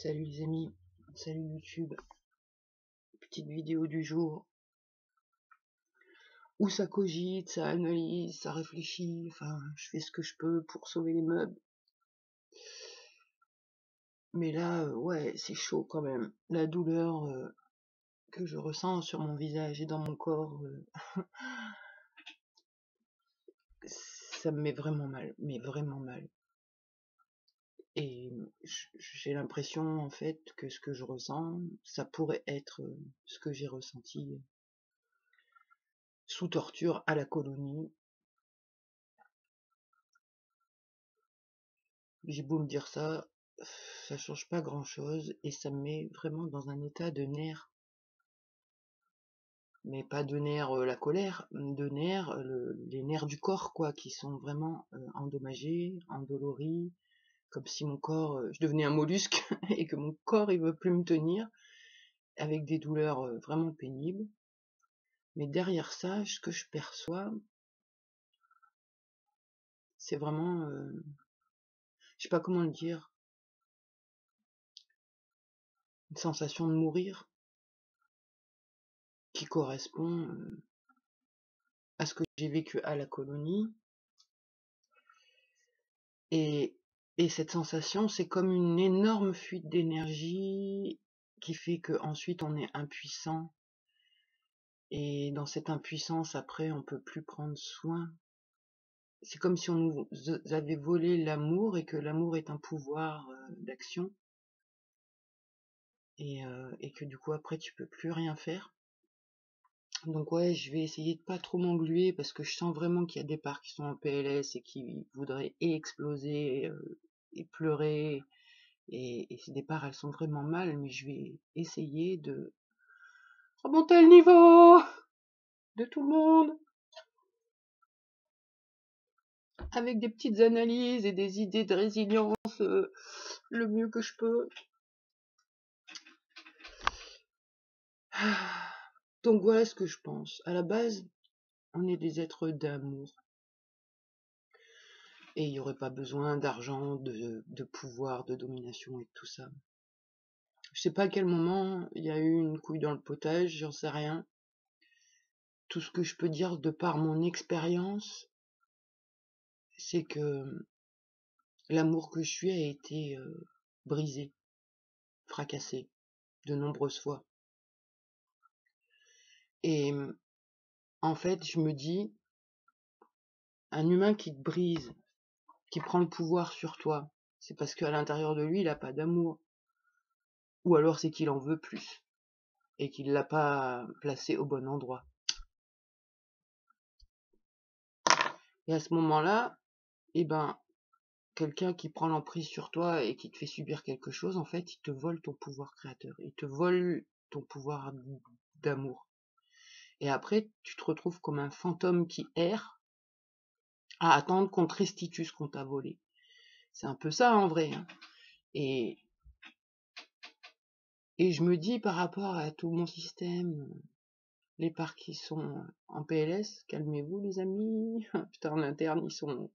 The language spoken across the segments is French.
Salut les amis, salut YouTube, petite vidéo du jour où ça cogite, ça analyse, ça réfléchit, enfin je fais ce que je peux pour sauver les meubles. Mais là, ouais, c'est chaud quand même. La douleur que je ressens sur mon visage et dans mon corps, ça me met vraiment mal, mais vraiment mal. Et j'ai l'impression en fait que ce que je ressens, ça pourrait être ce que j'ai ressenti sous torture à la colonie. J'ai beau me dire ça change pas grand chose et ça me met vraiment dans un état de nerfs. Mais pas de nerfs la colère, de nerfs, les nerfs du corps quoi, qui sont vraiment endommagés, endoloris, comme si mon corps, je devenais un mollusque et que mon corps il veut plus me tenir, avec des douleurs vraiment pénibles. Mais derrière ça, ce que je perçois, c'est vraiment, je sais pas comment le dire, une sensation de mourir qui correspond à ce que j'ai vécu à la colonie. Et cette sensation, c'est comme une énorme fuite d'énergie qui fait que ensuite on est impuissant. Et dans cette impuissance, après, on peut plus prendre soin. C'est comme si on nous avait volé l'amour et que l'amour est un pouvoir d'action. Et que du coup, après, tu peux plus rien faire. Donc ouais, je vais essayer de pas trop m'engluer parce que je sens vraiment qu'il y a des parts qui sont en PLS et qui voudraient exploser et pleurer. Et ces départs, elles sont vraiment mal, mais je vais essayer de remonter le niveau de tout le monde avec des petites analyses et des idées de résilience le mieux que je peux. Donc voilà ce que je pense. À la base, on est des êtres d'amour. Et il n'y aurait pas besoin d'argent, de pouvoir, de domination et tout ça. Je sais pas à quel moment il y a eu une couille dans le potage, j'en sais rien. Tout ce que je peux dire de par mon expérience, c'est que l'amour que je suis a été brisé, fracassé, de nombreuses fois. Et en fait, je me dis, un humain qui te brise, qui prend le pouvoir sur toi, c'est parce qu'à l'intérieur de lui, il n'a pas d'amour. Ou alors c'est qu'il en veut plus, et qu'il l'a pas placé au bon endroit. Et à ce moment-là, eh ben, quelqu'un qui prend l'emprise sur toi et qui te fait subir quelque chose, en fait, il te vole ton pouvoir créateur, il te vole ton pouvoir d'amour. Et après, tu te retrouves comme un fantôme qui erre à attendre qu'on te restitue ce qu'on t'a volé. C'est un peu ça en vrai. Hein. Et je me dis par rapport à tout mon système, les parts qui sont en PLS, calmez-vous les amis. Putain, en interne, ils sont...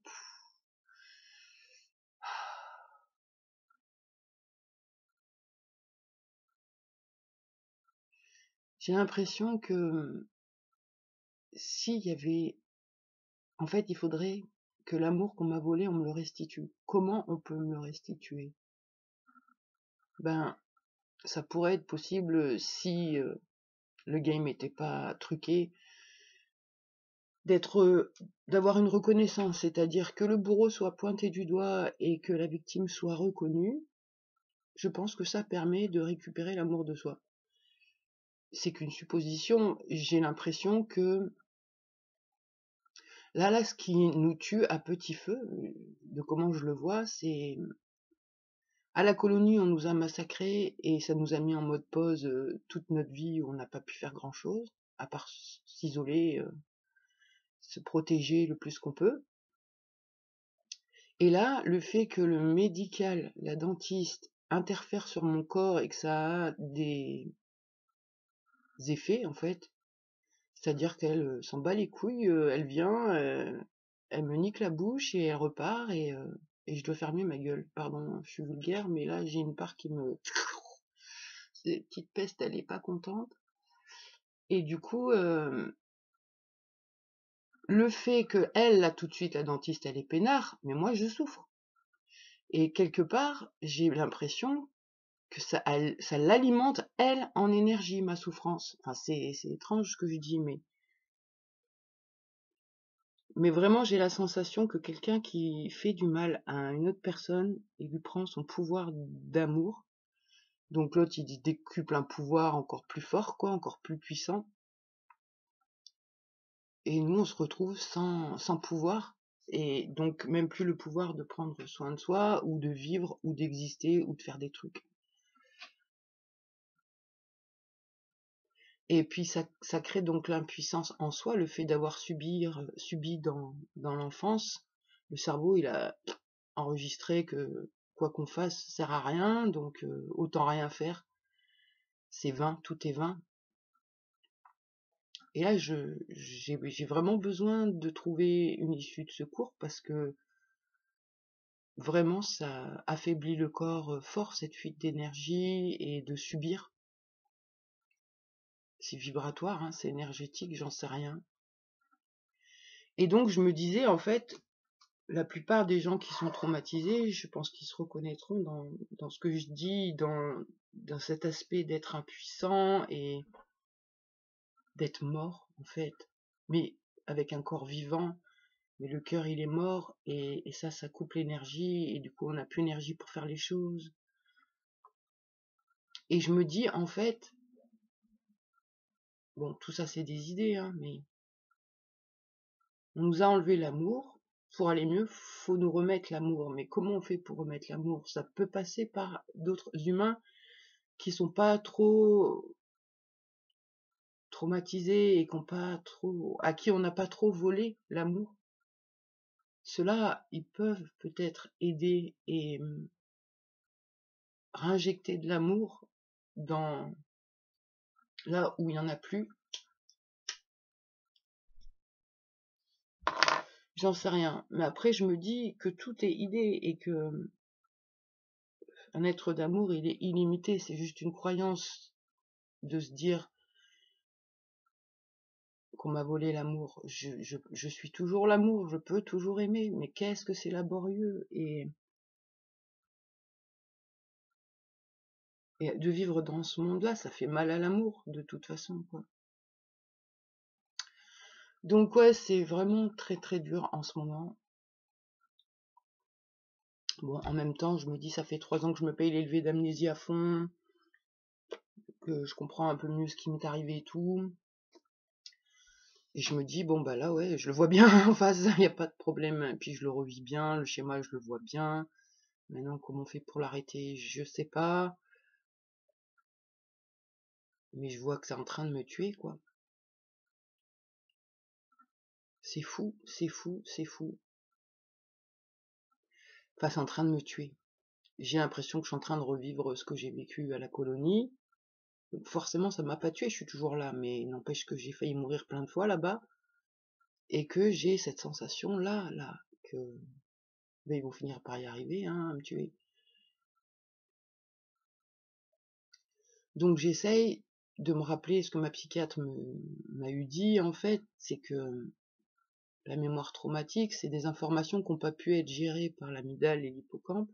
J'ai l'impression que s'il y avait... En fait, il faudrait que l'amour qu'on m'a volé, on me le restitue. Comment on peut me le restituer? Ben, ça pourrait être possible si le game n'était pas truqué, d'avoir une reconnaissance, c'est-à-dire que le bourreau soit pointé du doigt et que la victime soit reconnue. Je pense que ça permet de récupérer l'amour de soi. C'est qu'une supposition, j'ai l'impression que là, ce qui nous tue à petit feu, de comment je le vois, c'est à la colonie, on nous a massacrés et ça nous a mis en mode pause toute notre vie où on n'a pas pu faire grand-chose, à part s'isoler, se protéger le plus qu'on peut. Et là, le fait que le médical, la dentiste, interfère sur mon corps et que ça a des effets, en fait, c'est-à-dire qu'elle s'en bat les couilles, elle vient, elle me nique la bouche et elle repart, et et je dois fermer ma gueule. Pardon, je suis vulgaire, mais là j'ai une part qui me... Cette petite peste, elle est pas contente. Et du coup, le fait que elle, là tout de suite, la dentiste, elle est peinard, mais moi je souffre. Et quelque part, j'ai l'impression que ça l'alimente, elle, en énergie, ma souffrance. Enfin, c'est étrange ce que je dis, mais vraiment, j'ai la sensation que quelqu'un qui fait du mal à une autre personne, il lui prend son pouvoir d'amour. Donc l'autre, il décuple un pouvoir encore plus fort, quoi, encore plus puissant. Et nous, on se retrouve sans pouvoir. Et donc, même plus le pouvoir de prendre soin de soi, ou de vivre, ou d'exister, ou de faire des trucs. Et puis ça crée donc l'impuissance en soi, le fait d'avoir subi dans l'enfance. Le cerveau, il a enregistré que quoi qu'on fasse ça sert à rien, donc autant rien faire. C'est vain, tout est vain. Et là, j'ai vraiment besoin de trouver une issue de secours parce que vraiment ça affaiblit le corps fort, cette fuite d'énergie et de subir. C'est vibratoire, hein, c'est énergétique, j'en sais rien. Et donc je me disais, en fait, la plupart des gens qui sont traumatisés, je pense qu'ils se reconnaîtront dans ce que je dis, dans cet aspect d'être impuissant et d'être mort, en fait. Mais avec un corps vivant, mais le cœur, il est mort, et ça coupe l'énergie, et du coup, on n'a plus l'énergie pour faire les choses. Et je me dis, en fait, bon, tout ça, c'est des idées, hein, mais on nous a enlevé l'amour. Pour aller mieux, faut nous remettre l'amour. Mais comment on fait pour remettre l'amour? Ça peut passer par d'autres humains qui sont pas trop traumatisés et à qui on n'a pas trop volé l'amour. Ceux-là, ils peuvent peut-être aider et réinjecter de l'amour dans là où il n'y en a plus. J'en sais rien. Mais après, je me dis que tout est idée et que un être d'amour, il est illimité. C'est juste une croyance de se dire qu'on m'a volé l'amour. Je suis toujours l'amour, je peux toujours aimer, mais qu'est-ce que c'est laborieux et de vivre dans ce monde-là, ça fait mal à l'amour, de toute façon, quoi. Donc ouais, c'est vraiment très très dur en ce moment. Bon, en même temps, je me dis, ça fait 3 ans que je me paye l'élevé d'amnésie à fond, que je comprends un peu mieux ce qui m'est arrivé et tout. Et je me dis, bon bah là, ouais, je le vois bien en face, il n'y a pas de problème. Et puis je le revis bien, le schéma, je le vois bien. Maintenant, comment on fait pour l'arrêter, je sais pas. Mais je vois que c'est en train de me tuer, quoi. C'est fou, c'est fou, c'est fou. Enfin, c'est en train de me tuer. J'ai l'impression que je suis en train de revivre ce que j'ai vécu à la colonie. Donc forcément, ça m'a pas tué, je suis toujours là, mais n'empêche que j'ai failli mourir plein de fois là-bas, et que j'ai cette sensation-là, que ben, ils vont finir par y arriver, hein, à me tuer. Donc j'essaye de me rappeler ce que ma psychiatre m'a eu dit, en fait, c'est que la mémoire traumatique, c'est des informations qui n'ont pas pu être gérées par l'amygdale et l'hippocampe,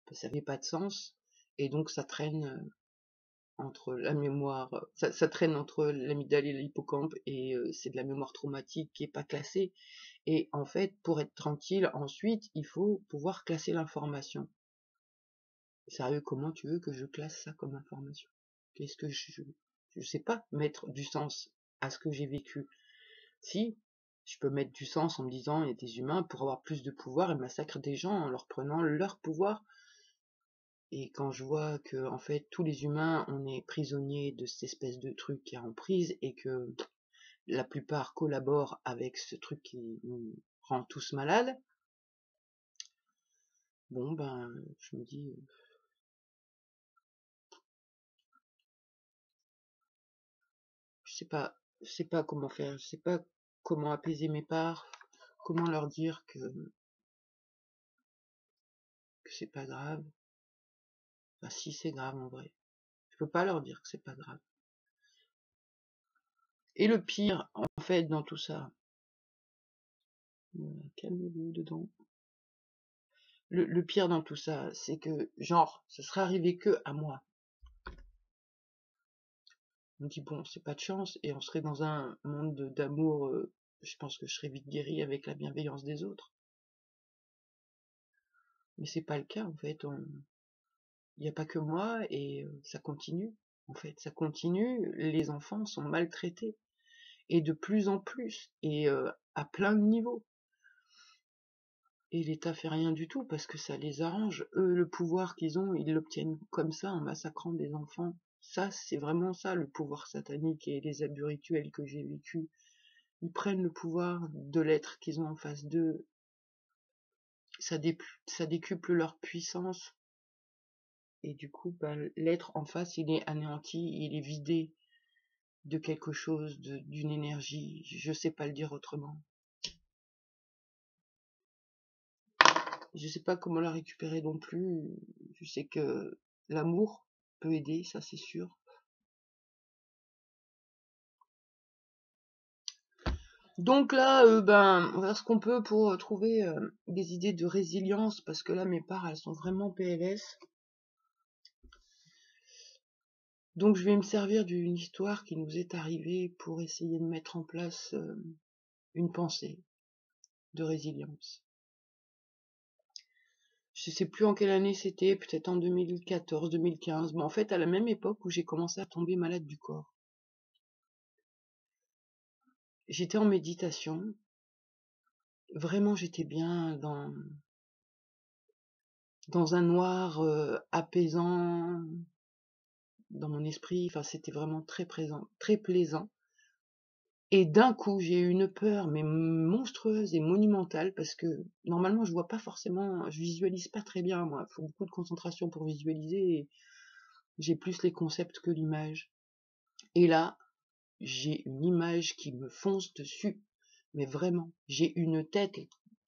parce que ça n'avait pas de sens, et donc ça traîne entre la mémoire, ça traîne entre l'amygdale et l'hippocampe, et c'est de la mémoire traumatique qui est pas classée. Et en fait, pour être tranquille, ensuite, il faut pouvoir classer l'information. Sérieux, comment tu veux que je classe ça comme information? Qu'est-ce que je sais pas mettre du sens à ce que j'ai vécu. Si, je peux mettre du sens en me disant, il y a des humains pour avoir plus de pouvoir et massacrent des gens en leur prenant leur pouvoir. Et quand je vois que, en fait, tous les humains, on est prisonniers de cette espèce de truc qui est en prise et que la plupart collaborent avec ce truc qui nous rend tous malades, bon, ben, je me dis, je sais pas comment faire, je sais pas comment apaiser mes parts, comment leur dire que que c'est pas grave. Enfin, si, c'est grave en vrai. Je peux pas leur dire que c'est pas grave. Et le pire, en fait, dans tout ça, calmez-vous dedans. Le pire dans tout ça, c'est que, genre, ça serait arrivé que à moi. On me dit, bon, c'est pas de chance, et on serait dans un monde d'amour, je pense que je serais vite guérie avec la bienveillance des autres. Mais c'est pas le cas, en fait. Il n'y a pas que moi, et ça continue. En fait, ça continue. Les enfants sont maltraités, et de plus en plus, et à plein de niveaux. Et l'État fait rien du tout parce que ça les arrange. Eux, le pouvoir qu'ils ont, ils l'obtiennent comme ça, en massacrant des enfants. Ça, c'est vraiment ça, le pouvoir satanique et les abus rituels que j'ai vécu. Ils prennent le pouvoir de l'être qu'ils ont en face d'eux. Ça décuple leur puissance. Et du coup, bah, l'être en face, il est anéanti, il est vidé de quelque chose, d'une énergie. Je sais pas le dire autrement. Je sais pas comment la récupérer non plus. Je sais que l'amour peut aider, ça c'est sûr. Donc là, ben, on va faire ce qu'on peut pour trouver des idées de résilience, parce que là, mes parts, elles sont vraiment PLS. Donc je vais me servir d'une histoire qui nous est arrivée pour essayer de mettre en place une pensée de résilience. Je sais plus en quelle année c'était, peut-être en 2014, 2015, mais en fait à la même époque où j'ai commencé à tomber malade du corps. J'étais en méditation, vraiment j'étais bien dans un noir apaisant dans mon esprit, enfin c'était vraiment très présent, très plaisant. Et d'un coup j'ai eu une peur mais monstrueuse et monumentale, parce que normalement je vois pas forcément, je visualise pas très bien moi, il faut beaucoup de concentration pour visualiser, et j'ai plus les concepts que l'image. Et là, j'ai une image qui me fonce dessus, mais vraiment, j'ai une tête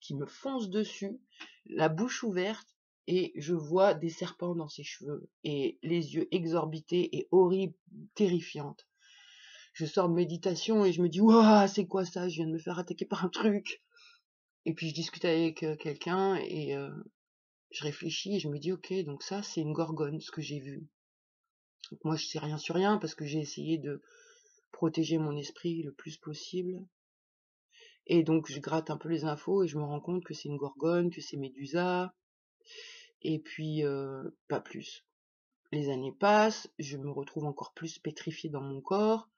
qui me fonce dessus, la bouche ouverte, et je vois des serpents dans ses cheveux, et les yeux exorbités et horribles, terrifiantes. Je sors de méditation et je me dis, waouh, c'est quoi ça? Je viens de me faire attaquer par un truc. Et puis je discute avec quelqu'un, et je réfléchis et je me dis, ok, donc ça, c'est une gorgone, ce que j'ai vu. Donc moi, je sais rien sur rien parce que j'ai essayé de protéger mon esprit le plus possible. Et donc je gratte un peu les infos et je me rends compte que c'est une gorgone, que c'est Médusa, et puis pas plus. Les années passent, je me retrouve encore plus pétrifiée dans mon corps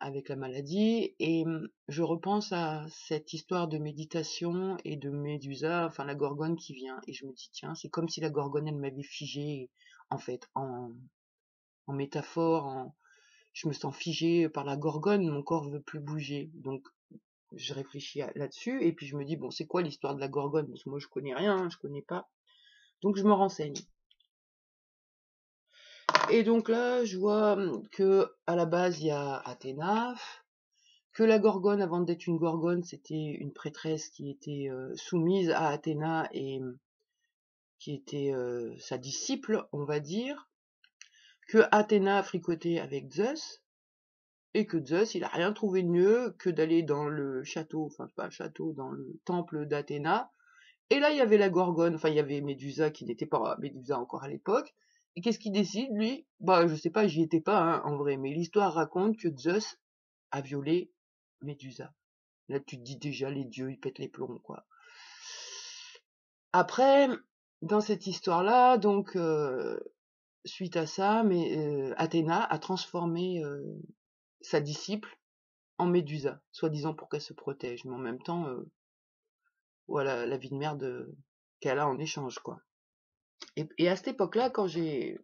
avec la maladie, et je repense à cette histoire de méditation et de Médusa, enfin la gorgone qui vient, et je me dis tiens, c'est comme si la gorgone elle m'avait figée, en fait, en métaphore, je me sens figée par la gorgone, mon corps veut plus bouger. Donc je réfléchis là-dessus, et puis je me dis, bon, c'est quoi l'histoire de la gorgone? Parce que moi je connais rien, je connais pas. Donc je me renseigne. Et donc là, je vois que à la base, il y a Athéna, que la gorgone, avant d'être une gorgone, c'était une prêtresse qui était soumise à Athéna, et qui était sa disciple, on va dire, que Athéna a fricoté avec Zeus, et que Zeus, il a rien trouvé de mieux que d'aller dans le château, enfin pas le château, dans le temple d'Athéna. Et là, il y avait la gorgone, enfin il y avait Médusa qui n'était pas Médusa encore à l'époque. Et qu'est-ce qu'il décide, lui? Bah je sais pas, j'y étais pas hein, en vrai, mais l'histoire raconte que Zeus a violé Médusa. Là tu te dis déjà, les dieux, ils pètent les plombs, quoi. Après, dans cette histoire-là, donc suite à ça, Athéna a transformé sa disciple en Médusa, soi-disant pour qu'elle se protège, mais en même temps, voilà la vie de merde qu'elle a en échange, quoi. Et à cette époque-là, quand j'ai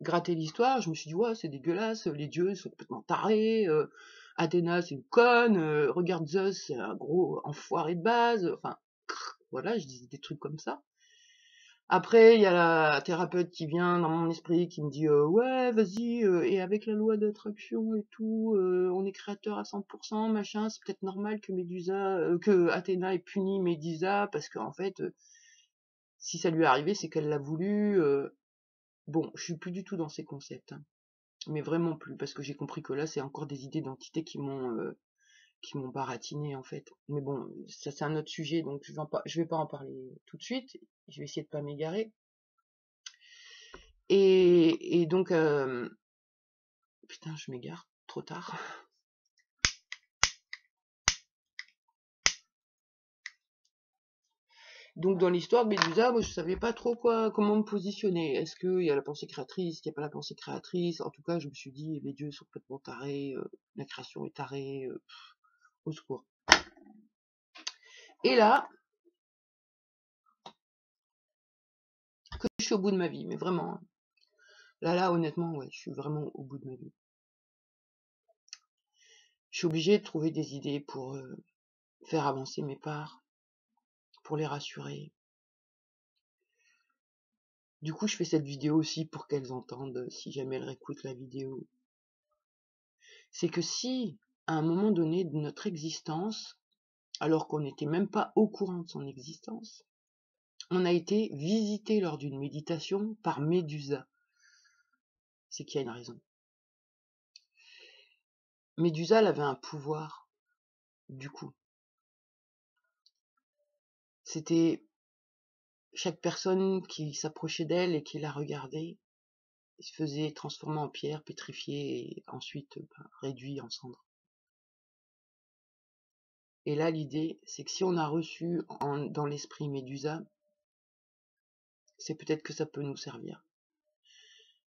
gratté l'histoire, je me suis dit, ouais, c'est dégueulasse, les dieux sont complètement tarés, Athéna, c'est une conne, regarde Zeus, c'est un gros enfoiré de base, enfin, voilà, je disais des trucs comme ça. Après, il y a la thérapeute qui vient dans mon esprit, qui me dit, ouais, vas-y, et avec la loi d'attraction et tout, on est créateur à 100%, machin, c'est peut-être normal que que Athéna ait puni Médusa, parce qu'en fait, Si ça lui est arrivé, c'est qu'elle l'a voulu. Bon, je suis plus du tout dans ces concepts, hein, mais vraiment plus, parce que j'ai compris que là, c'est encore des idées d'identité qui m'ont baratiné en fait. Mais bon, ça c'est un autre sujet, donc je vais pas en parler tout de suite. Je vais essayer de pas m'égarer. Et donc, putain, je m'égare trop tard. Donc dans l'histoire de Médusa, moi je savais pas trop comment me positionner. Est-ce qu'il y a la pensée créatrice, qu'il n'y a pas la pensée créatrice? En tout cas, je me suis dit, les dieux sont complètement tarés, la création est tarée, au secours. Et là, que je suis au bout de ma vie, mais vraiment, hein. Là, honnêtement, ouais, je suis vraiment au bout de ma vie. Je suis obligée de trouver des idées pour faire avancer mes parts, pour les rassurer. Du coup, je fais cette vidéo aussi pour qu'elles entendent, si jamais elles réécoutent la vidéo. C'est que si, à un moment donné de notre existence, alors qu'on n'était même pas au courant de son existence, on a été visité lors d'une méditation par Médusa, c'est qu'il y a une raison. Médusa, elle avait un pouvoir, du coup. C'était chaque personne qui s'approchait d'elle et qui la regardait, se faisait transformer en pierre, pétrifié et ensuite réduit en cendres. Et là, l'idée, c'est que si on a reçu dans l'esprit Médusa, c'est peut-être que ça peut nous servir.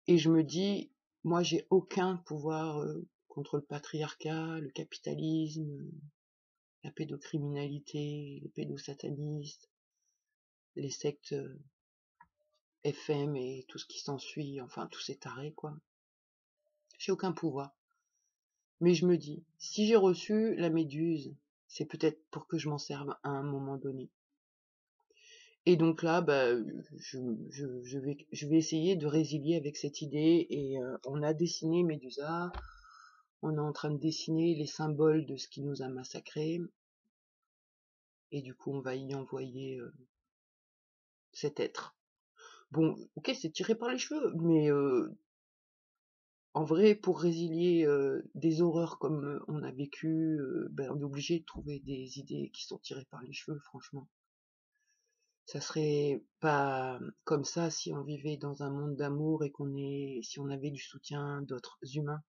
Et je me dis, moi, j'ai aucun pouvoir contre le patriarcat, le capitalisme, la pédocriminalité, les pédosatanistes, les sectes FM et tout ce qui s'ensuit, enfin, tous ces tarés, quoi. J'ai aucun pouvoir. Mais je me dis, si j'ai reçu la méduse, c'est peut-être pour que je m'en serve à un moment donné. Et donc là, je vais essayer de résilier avec cette idée. Et on a dessiné Médusa, on est en train de dessiner les symboles de ce qui nous a massacrés. Et du coup, on va y envoyer cet être. Bon, ok, c'est tiré par les cheveux, mais en vrai, pour résilier des horreurs comme on a vécu, on est obligé de trouver des idées qui sont tirées par les cheveux, franchement. Ça serait pas comme ça si on vivait dans un monde d'amour et si on avait du soutien d'autres humains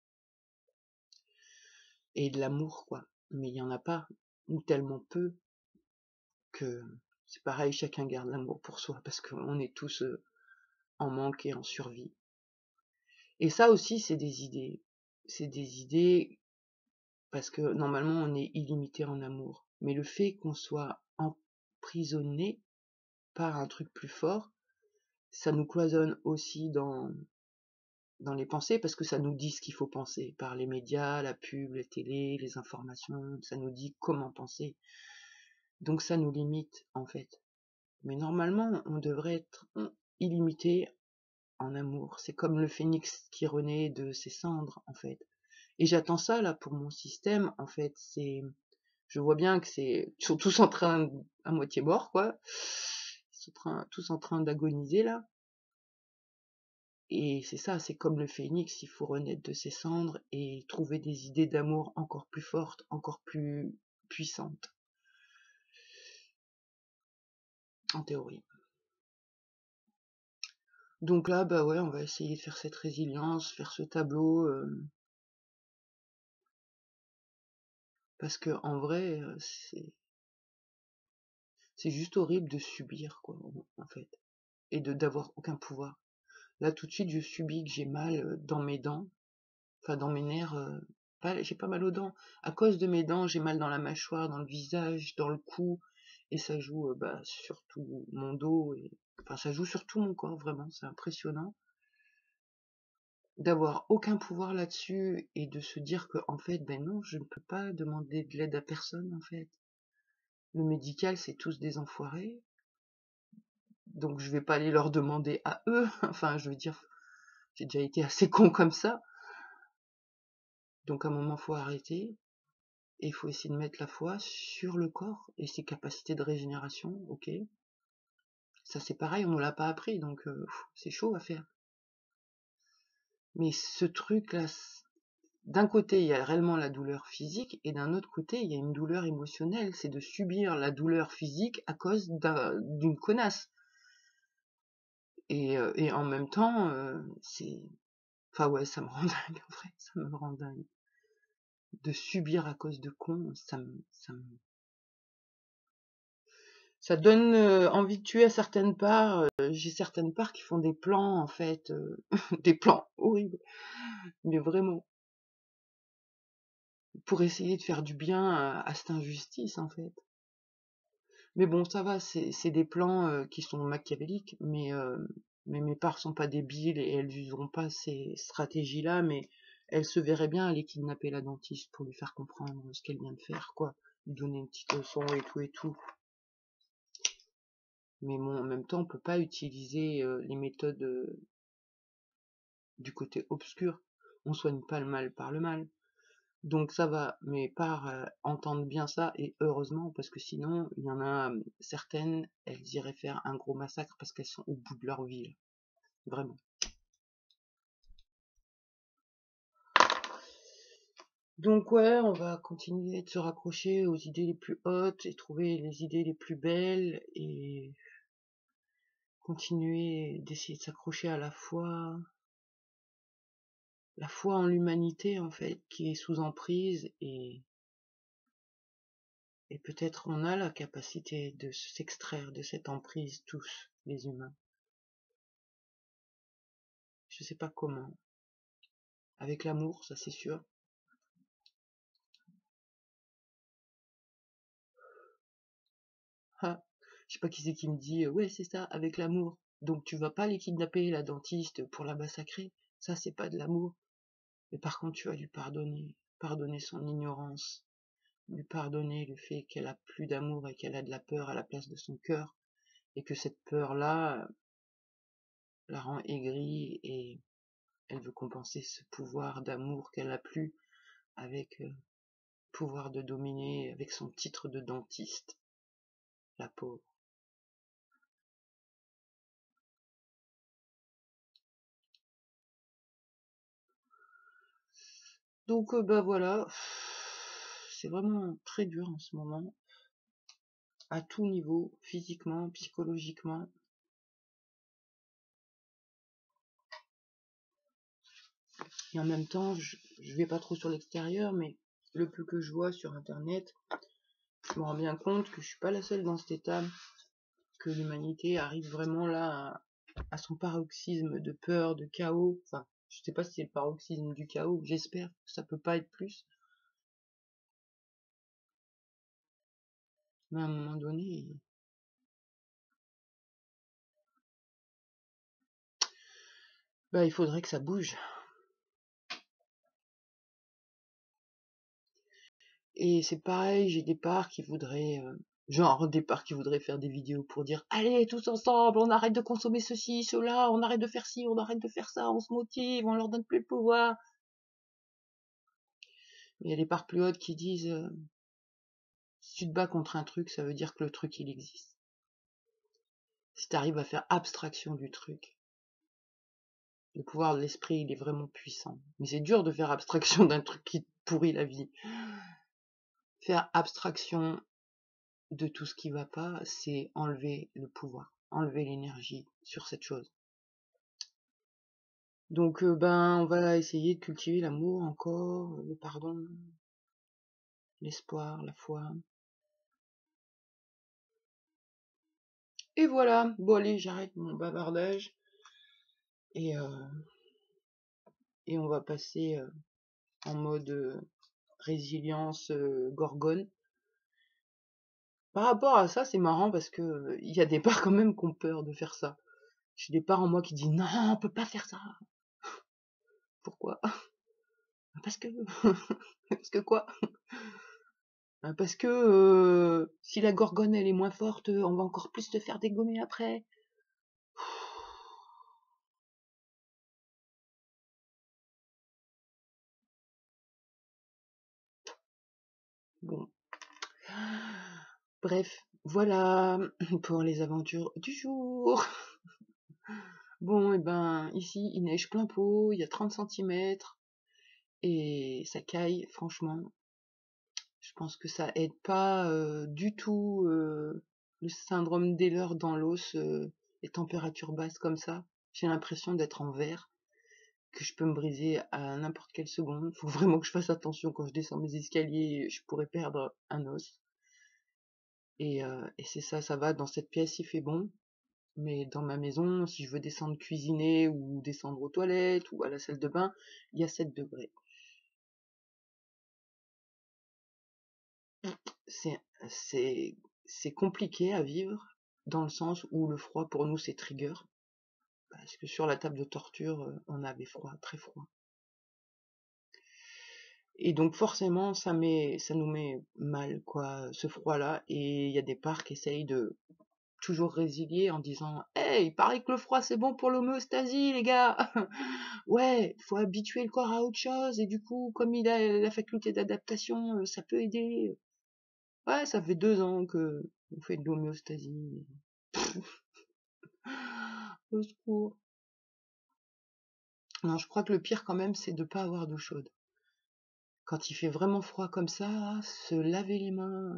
et de l'amour, quoi. Mais il y en a pas, ou tellement peu, que c'est pareil, chacun garde l'amour pour soi, parce qu'on est tous en manque et en survie. Et ça aussi, c'est des idées. C'est des idées parce que normalement, on est illimité en amour. Mais le fait qu'on soit emprisonné par un truc plus fort, ça nous cloisonne aussi dans les pensées, parce que ça nous dit ce qu'il faut penser, par les médias, la pub, la télé, les informations, ça nous dit comment penser. Donc ça nous limite, en fait. Mais normalement, on devrait être illimité en amour. C'est comme le phénix qui renaît de ses cendres, en fait. Et j'attends ça, là, pour mon système, en fait. Je vois bien que ils sont tous en train, à moitié morts, quoi. Ils sont tous en train d'agoniser, là. Et c'est ça, c'est comme le phénix, il faut renaître de ses cendres et trouver des idées d'amour encore plus fortes, encore plus puissantes, en théorie. Donc là, bah ouais, on va essayer de faire cette résilience, faire ce tableau, parce que en vrai, c'est juste horrible de subir, quoi, en fait, et d'avoir aucun pouvoir. Là, tout de suite, je subis que j'ai mal dans mes dents, enfin dans mes nerfs. J'ai pas mal aux dents. À cause de mes dents, j'ai mal dans la mâchoire, dans le visage, dans le cou, et ça joue sur tout mon dos, enfin ça joue sur tout mon corps, vraiment, c'est impressionnant. D'avoir aucun pouvoir là-dessus et de se dire que en fait, ben non, je ne peux pas demander de l'aide à personne, en fait. Le médical, c'est tous des enfoirés, donc je vais pas aller leur demander à eux. Enfin, je veux dire, j'ai déjà été assez con comme ça. Donc à un moment, faut arrêter. Et il faut essayer de mettre la foi sur le corps et ses capacités de régénération, ok. Ça c'est pareil, on nous l'a pas appris, donc c'est chaud à faire. Mais ce truc-là, d'un côté, il y a réellement la douleur physique, et d'un autre côté, il y a une douleur émotionnelle. C'est de subir la douleur physique à cause d'une connasse. Et en même temps, c'est... Enfin ouais, ça me rend dingue, en vrai, ça me rend dingue. De subir à cause de cons, ça donne envie de tuer à certaines parts. J'ai certaines parts qui font des plans, en fait, des plans horribles, mais vraiment, pour essayer de faire du bien à cette injustice, en fait. Mais bon, ça va, c'est des plans qui sont machiavéliques, mais mes parts sont pas débiles et elles n'useront pas ces stratégies-là, mais elles se verraient bien aller kidnapper la dentiste pour lui faire comprendre ce qu'elle vient de faire, quoi. Lui donner une petite leçon et tout et tout. Mais bon, en même temps, on peut pas utiliser les méthodes du côté obscur. On soigne pas le mal par le mal. Donc ça va, mes parts entendent bien ça, et heureusement, parce que sinon, il y en a certaines, elles iraient faire un gros massacre parce qu'elles sont au bout de leur vie, là. Vraiment. Donc ouais, on va continuer de se raccrocher aux idées les plus hautes et trouver les idées les plus belles, et continuer d'essayer de s'accrocher à la foi en l'humanité, en fait, qui est sous emprise, et peut-être on a la capacité de s'extraire de cette emprise, tous les humains. Je sais pas comment. Avec l'amour, ça c'est sûr. Ah, je sais pas qui c'est qui me dit ouais c'est ça, avec l'amour. Donc tu vas pas les kidnapper, la dentiste, pour la massacrer. Ça c'est pas de l'amour. Mais par contre tu vas lui pardonner son ignorance, lui pardonner le fait qu'elle a plus d'amour et qu'elle a de la peur à la place de son cœur, et que cette peur-là la rend aigrie, et elle veut compenser ce pouvoir d'amour qu'elle a plus avec pouvoir de dominer avec son titre de dentiste, la pauvre. Donc bah voilà, c'est vraiment très dur en ce moment, à tout niveau, physiquement, psychologiquement. Et en même temps, je vais pas trop sur l'extérieur, mais le peu que je vois sur internet, je me rends bien compte que je suis pas la seule dans cet état, que l'humanité arrive vraiment là à son paroxysme de peur, de chaos. Enfin, je sais pas si c'est le paroxysme du chaos, j'espère que ça peut pas être plus. Mais à un moment donné, bah, il faudrait que ça bouge. Et c'est pareil, j'ai des parts qui voudraient, genre des parts qui voudraient faire des vidéos pour dire allez tous ensemble, on arrête de consommer ceci, cela, on arrête de faire ci, on arrête de faire ça, on se motive, on leur donne plus le pouvoir. Il y a des parts plus hautes qui disent si tu te bats contre un truc, ça veut dire que le truc il existe. Si tu arrives à faire abstraction du truc, le pouvoir de l'esprit il est vraiment puissant. Mais c'est dur de faire abstraction d'un truc qui te pourrit la vie. Faire abstraction de tout ce qui va pas, c'est enlever le pouvoir, enlever l'énergie sur cette chose. Donc ben on va essayer de cultiver l'amour encore, le pardon, l'espoir, la foi. Et voilà, bon allez, j'arrête mon bavardage, et, euh, et on va passer en mode résilience gorgone. Par rapport à ça, c'est marrant parce que il y a des parts quand même qui ont peur de faire ça. J'ai des parts en moi qui disent non, on peut pas faire ça. Pourquoi? Parce que parce que quoi? Parce que si la gorgone elle est moins forte, on va encore plus te faire dégommer après. Bon, bref, Voilà pour les aventures du jour. Bon, et ben, ici, il neige plein pot, il y a 30 centimètres, et ça caille, franchement. Je pense que ça aide pas du tout le syndrome d'Ehlers dans l'os, les températures basses comme ça. J'ai l'impression d'être en verre, que je peux me briser à n'importe quelle seconde. Faut vraiment que je fasse attention quand je descends mes escaliers, je pourrais perdre un os. Et c'est ça, ça va, dans cette pièce il fait bon, mais dans ma maison, si je veux descendre cuisiner ou descendre aux toilettes ou à la salle de bain, il y a 7 degrés. C'est c'est c'est compliqué à vivre, dans le sens où le froid pour nous c'est trigger, parce que sur la table de torture, on avait froid, très froid. Et donc forcément ça nous met mal quoi, ce froid-là, et il y a des parcs qui essayent de toujours résilier en disant: «Hey, il paraît que le froid c'est bon pour l'homéostasie les gars! Ouais, faut habituer le corps à autre chose et du coup comme il a la faculté d'adaptation, ça peut aider». Ouais, ça fait 2 ans que on fait de l'homéostasie. Au secours. Non, je crois que le pire quand même, c'est de pas avoir d'eau chaude. Quand il fait vraiment froid comme ça, se laver les mains,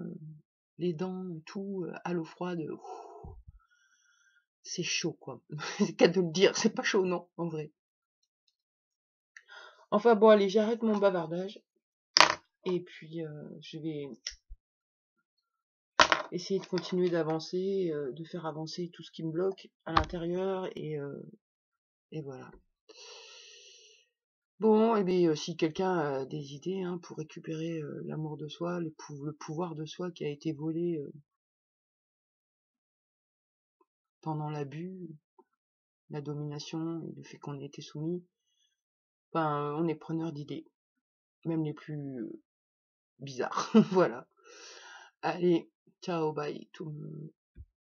les dents, tout, à l'eau froide, c'est chaud quoi. C'est qu'à de le dire, c'est pas chaud non, en vrai. Enfin bon, allez, j'arrête mon bavardage et puis je vais essayer de continuer d'avancer, de faire avancer tout ce qui me bloque à l'intérieur et voilà. Bon, et bien, si quelqu'un a des idées hein, pour récupérer l'amour de soi, le pouvoir de soi qui a été volé pendant l'abus, la domination, et le fait qu'on ait été soumis, ben, on est preneur d'idées, même les plus bizarres. Voilà. Allez, ciao, bye tout le monde.